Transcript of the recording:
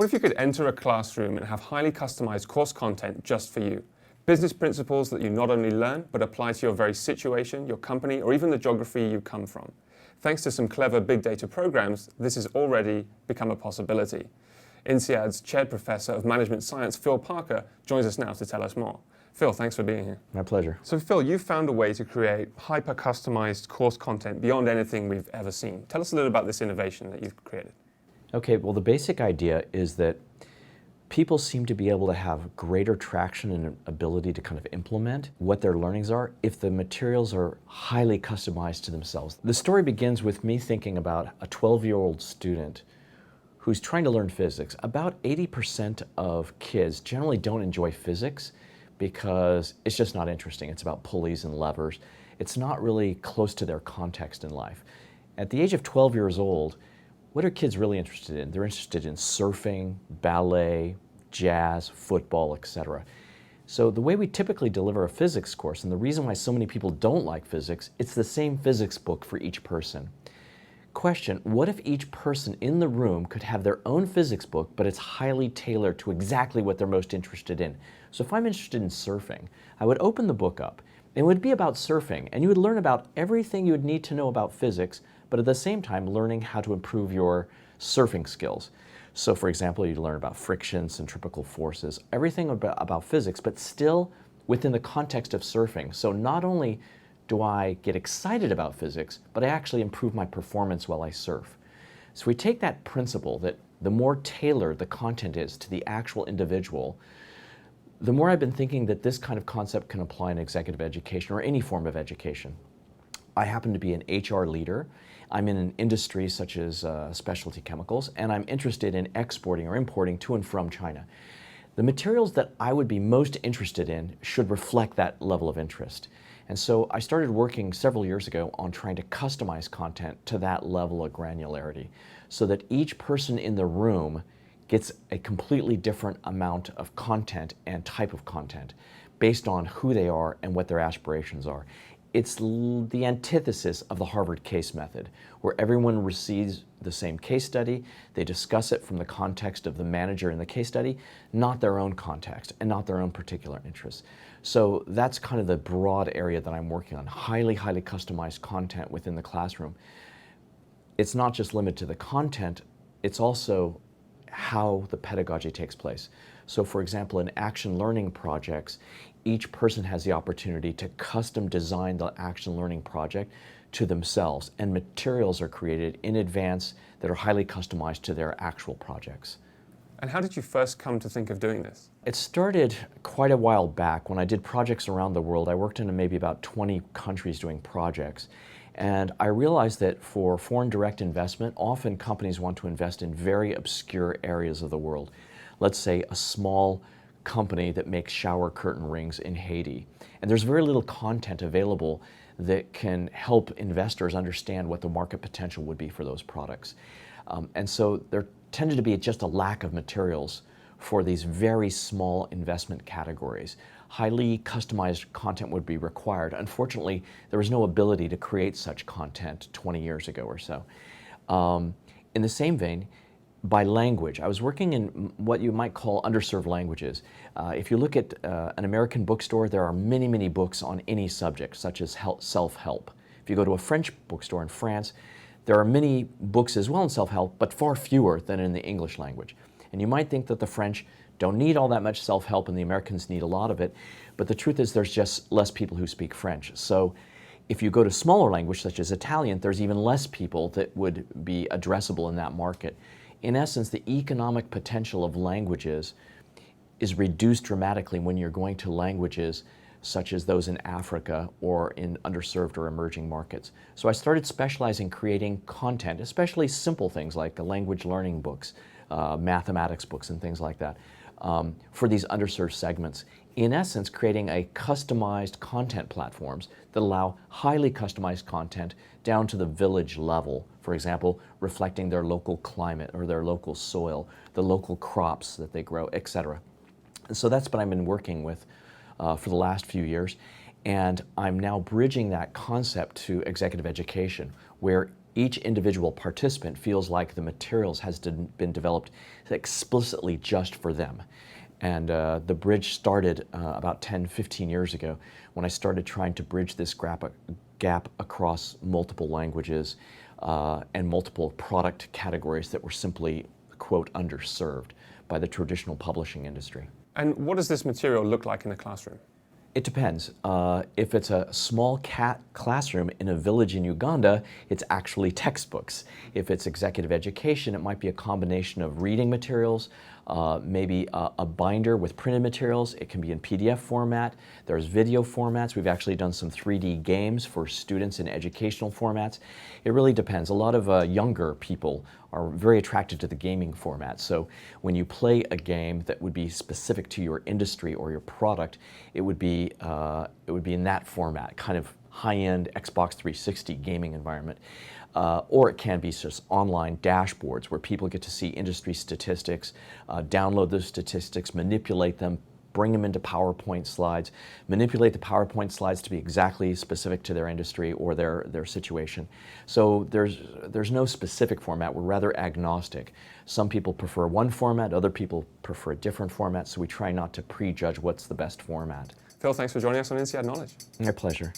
What if you could enter a classroom and have highly customized course content just for you? Business principles that you not only learn, but apply to your very situation, your company, or even the geography you come from. Thanks to some clever big data programs, this has already become a possibility. INSEAD's Chaired Professor of Management Science, Phil Parker, joins us now to tell us more. Phil, thanks for being here. My pleasure. So Phil, you found a way to create hyper-customized course content beyond anything we've ever seen. Tell us a little about this innovation that you've created. Okay, well, the basic idea is that people seem to be able to have greater traction and ability to kind of implement what their learnings are if the materials are highly customized to themselves. The story begins with me thinking about a 12-year-old student who's trying to learn physics. About 80% of kids generally don't enjoy physics because it's just not interesting. It's about pulleys and levers. It's not really close to their context in life. At the age of 12 years old, what are kids really interested in? They're interested in surfing, ballet, jazz, football, etc. So the way we typically deliver a physics course, and the reason why so many people don't like physics, it's the same physics book for each person. Question, what if each person in the room could have their own physics book, but it's highly tailored to exactly what they're most interested in? So if I'm interested in surfing, I would open the book up. It would be about surfing, and you would learn about everything you would need to know about physics, but at the same time learning how to improve your surfing skills. So for example, you'd learn about friction, centripetal forces, everything about physics, but still within the context of surfing. So not only do I get excited about physics, but I actually improve my performance while I surf. So we take that principle that the more tailored the content is to the actual individual, the more I've been thinking that this kind of concept can apply in executive education or any form of education. I happen to be an HR leader. I'm in an industry such as specialty chemicals, and I'm interested in exporting or importing to and from China. The materials that I would be most interested in should reflect that level of interest. And so I started working several years ago on trying to customize content to that level of granularity so that each person in the room gets a completely different amount of content and type of content based on who they are and what their aspirations are. It's the antithesis of the Harvard case method, where everyone receives the same case study, they discuss it from the context of the manager in the case study, not their own context and not their own particular interests. So that's kind of the broad area that I'm working on, highly customized content within the classroom. It's not just limited to the content, it's also how the pedagogy takes place. So for example, in action learning projects, each person has the opportunity to custom design the action learning project to themselves, and materials are created in advance that are highly customized to their actual projects. And how did you first come to think of doing this? It started quite a while back when I did projects around the world. I worked in maybe about 20 countries doing projects. And I realized that for foreign direct investment, often companies want to invest in very obscure areas of the world. Let's say a small company that makes shower curtain rings in Haiti. And there's very little content available that can help investors understand what the market potential would be for those products. And so there tended to be just a lack of materials for these very small investment categories. Highly customized content would be required. Unfortunately, there was no ability to create such content 20 years ago or so. In the same vein, by language, I was working in what you might call underserved languages. If you look at an American bookstore, there are many books on any subject, such as self-help. If you go to a French bookstore in France, there are many books as well in self-help, but far fewer than in the English language. And you might think that the French don't need all that much self-help and the Americans need a lot of it, but the truth is there's just less people who speak French. So if you go to smaller language such as Italian, there's even less people that would be addressable in that market. In essence, the economic potential of languages is reduced dramatically when you're going to languages such as those in Africa or in underserved or emerging markets. So I started specializing in creating content, especially simple things like language learning books, mathematics books and things like that, for these underserved segments. In essence, creating a customized content platforms that allow highly customized content down to the village level, for example, reflecting their local climate or their local soil, the local crops that they grow, etc. And so that's what I've been working with for the last few years. And I'm now bridging that concept to executive education, where each individual participant feels like the materials has been developed explicitly just for them. And the bridge started about 10, 15 years ago when I started trying to bridge this gap across multiple languages and multiple product categories that were simply, quote, underserved by the traditional publishing industry. And what does this material look like in the classroom? It depends. If it's a small classroom in a village in Uganda, it's actually textbooks. If it's executive education, it might be a combination of reading materials, maybe a binder with printed materials. It can be in PDF format. There's video formats. We've actually done some 3D games for students in educational formats. It really depends. A lot of younger people are very attracted to the gaming format. So when you play a game that would be specific to your industry or your product, it would be in that format, kind of high-end Xbox 360 gaming environment. Or it can be just online dashboards where people get to see industry statistics, download those statistics, manipulate them, bring them into PowerPoint slides, manipulate the PowerPoint slides to be exactly specific to their industry or their situation. So there's no specific format. We're rather agnostic. Some people prefer one format, other people prefer a different format, so we try not to prejudge what's the best format. Phil, thanks for joining us on INSEAD Knowledge. My pleasure.